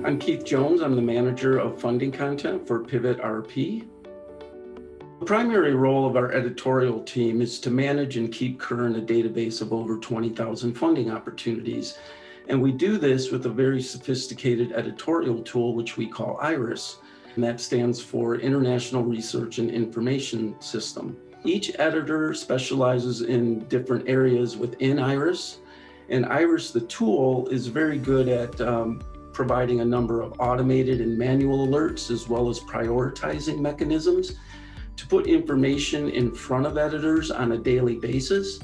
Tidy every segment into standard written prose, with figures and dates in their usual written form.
I'm Keith Jones. I'm the manager of funding content for Pivot RP. The primary role of our editorial team is to manage and keep current a database of over 20,000 funding opportunities. And we do this with a very sophisticated editorial tool, which we call IRIS. And that stands for International Research and Information System. Each editor specializes in different areas within IRIS. And IRIS, the tool, is very good at providing a number of automated and manual alerts, as well as prioritizing mechanisms to put information in front of editors on a daily basis.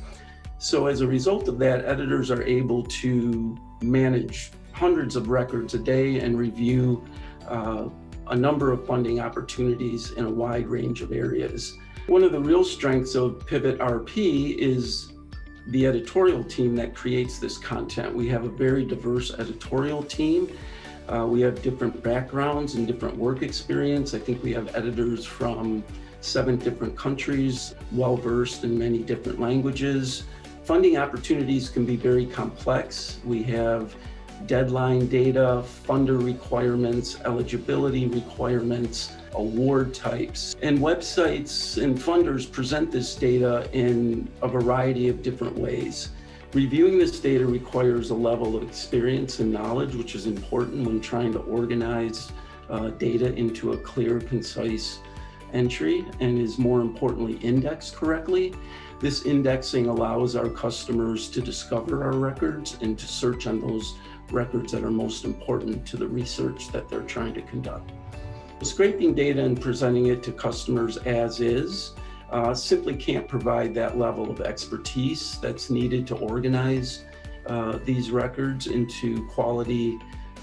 So as a result of that, editors are able to manage hundreds of records a day and review a number of funding opportunities in a wide range of areas. One of the real strengths of Pivot RP is the editorial team that creates this content. We have a very diverse editorial team. We have different backgrounds and different work experience. I think we have editors from 7 different countries, well-versed in many different languages. Funding opportunities can be very complex. We have deadline data, funder requirements, eligibility requirements, award types. And websites and funders present this data in a variety of different ways. Reviewing this data requires a level of experience and knowledge, which is important when trying to organize data into a clear, concise entry, and is more importantly indexed correctly. This indexing allows our customers to discover our records and to search on those records that are most important to the research that they're trying to conduct. Scraping data and presenting it to customers as is simply can't provide that level of expertise that's needed to organize these records into quality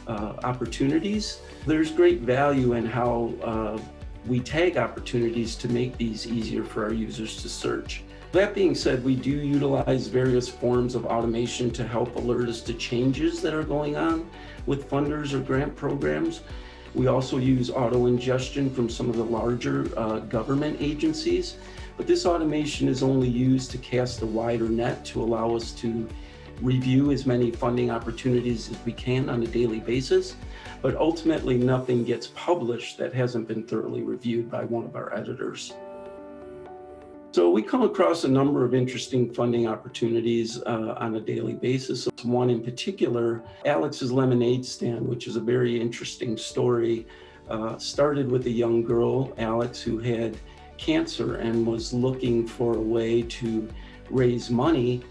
opportunities. There's great value in how we tag opportunities to make these easier for our users to search. That being said, we do utilize various forms of automation to help alert us to changes that are going on with funders or grant programs. We also use auto ingestion from some of the larger government agencies, but this automation is only used to cast a wider net to allow us to review as many funding opportunities as we can on a daily basis, but ultimately nothing gets published that hasn't been thoroughly reviewed by one of our editors. So we come across a number of interesting funding opportunities on a daily basis. One in particular, Alex's Lemonade Stand, which is a very interesting story, started with a young girl, Alex, who had cancer and was looking for a way to raise money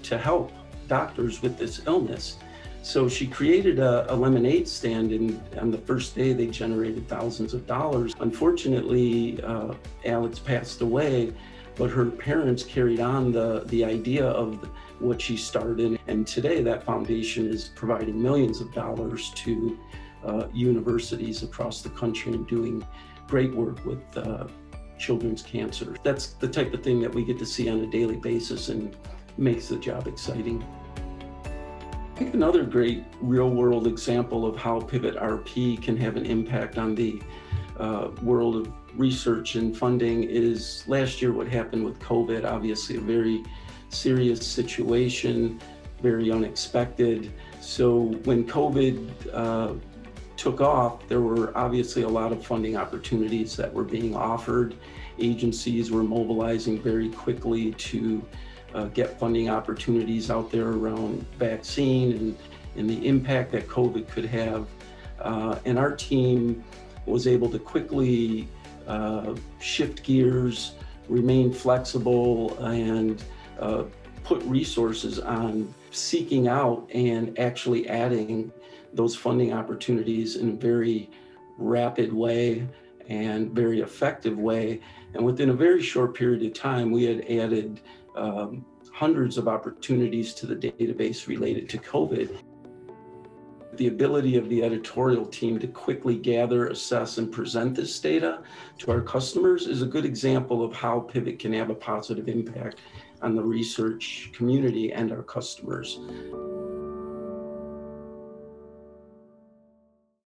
to help doctors with this illness. So she created a lemonade stand, and on the first day they generated thousands of dollars. Unfortunately, Alex passed away, but her parents carried on the idea of what she started. And today that foundation is providing millions of dollars to universities across the country and doing great work with children's cancer. That's the type of thing that we get to see on a daily basis and makes the job exciting. I think another great real-world example of how Pivot RP can have an impact on the world of research and funding is last year what happened with COVID. Obviously a very serious situation, very unexpected. So when COVID took off, there were obviously a lot of funding opportunities that were being offered. Agencies were mobilizing very quickly to get funding opportunities out there around vaccine and the impact that COVID could have. And our team was able to quickly shift gears, remain flexible, and put resources on seeking out and actually adding those funding opportunities in a very rapid way and very effective way. And within a very short period of time, we had added hundreds of opportunities to the database related to COVID. The ability of the editorial team to quickly gather, assess, and present this data to our customers is a good example of how Pivot can have a positive impact on the research community and our customers.